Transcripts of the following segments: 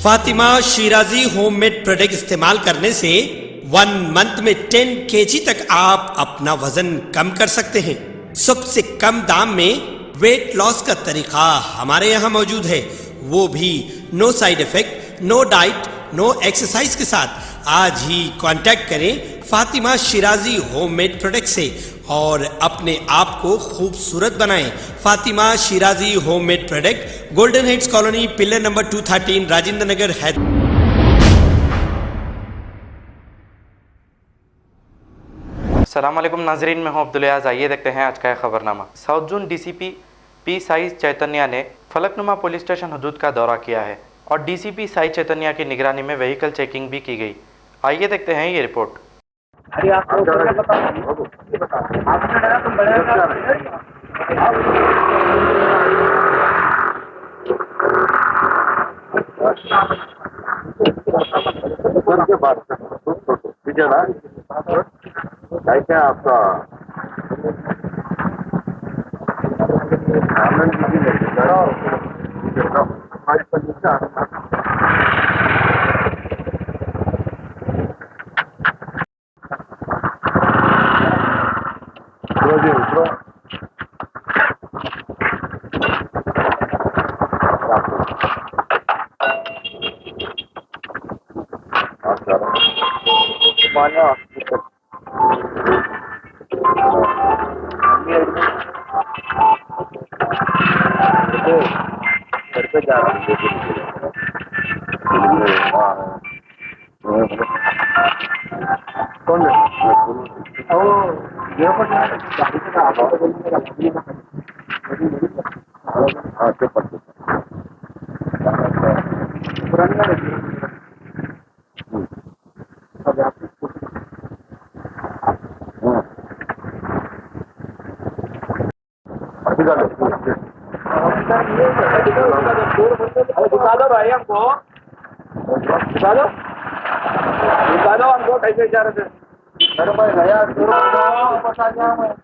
Fatima Shirazi homemade product इस्तेमाल करने से 1 मंथ में 10 kg तक आप अपना वजन कम कर सकते हैं। सबसे कम दाम में वेट लॉस का तरीका हमारे यहाँ मौजूद है, वो भी no side effect, no diet, no exercise के साथ। आज ही कांटेक्ट करें फातिमा शिराजी होममेड प्रोडक्ट से और अपने आप को खूबसूरत बनाएं। Fatima Shirazi homemade product, golden heads colony, pillar number 213, Rajendra Nagar, Hyderabad. अस्सलाम वालेकुम नाजरीन, मैं हूं अब्दुल अयाज। आइए देखते हैं आज का खबरनामा। South zone DCP P Sai Chaitanya ने फलकनुमा पुलिस स्टेशन हदूद का दौरा किया है और डीसीपी साई चैतन्या की निगरानी में व्हीकल चेकिंग भी की गई। आइए देखते हैं ये रिपोर्ट। क्या आपका घर पे जा रहा हूँ। कौन दिखा दो भाई हमको, दिखा दो हमको कैसे जा रहे थे। अरे भाई नया बता दिया मैं।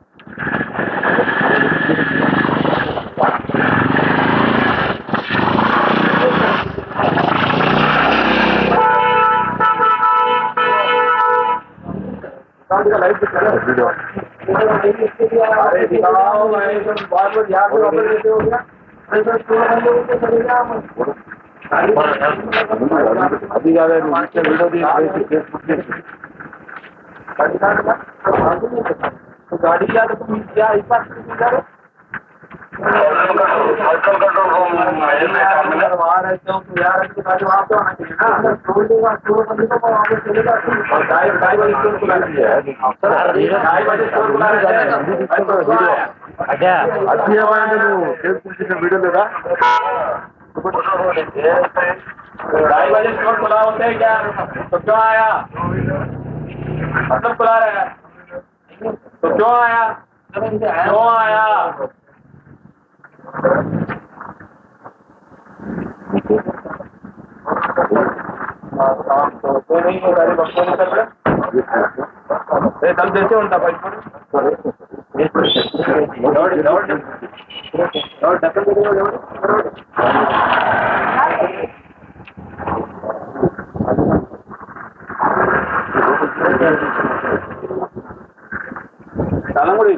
लाइट वीडियो दिखाओ भाई, बार बार यहाँ पे ऑर्डर देते हो क्या? अभी जा रहे तो गाड़ी जा रहे तुम क्या इस बात जा रहे वीडियो देगा। 2:30 बजे स्टोर खुला होते है क्या? तो क्यों आया? मतलब खुला रहा है तो क्यों आया? क्यों आया? तो नहीं है गाड़ी बक्सों में चल रहे दम देते उल्टा भाई तालांगुड़ी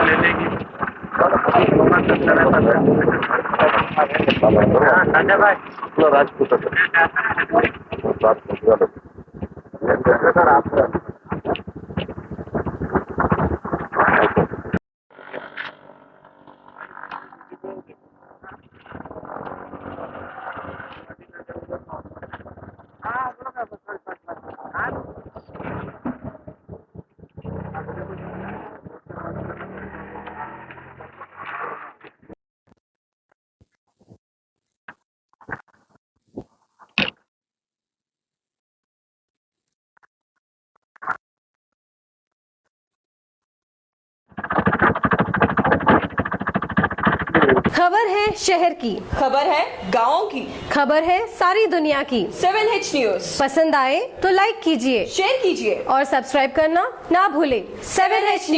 ले लेगी राजपूत सर आपका खबर है शहर की, खबर है गाँव की, खबर है सारी दुनिया की। 7H न्यूज पसंद आए तो लाइक कीजिए, शेयर कीजिए और सब्सक्राइब करना ना भूलें। 7H news.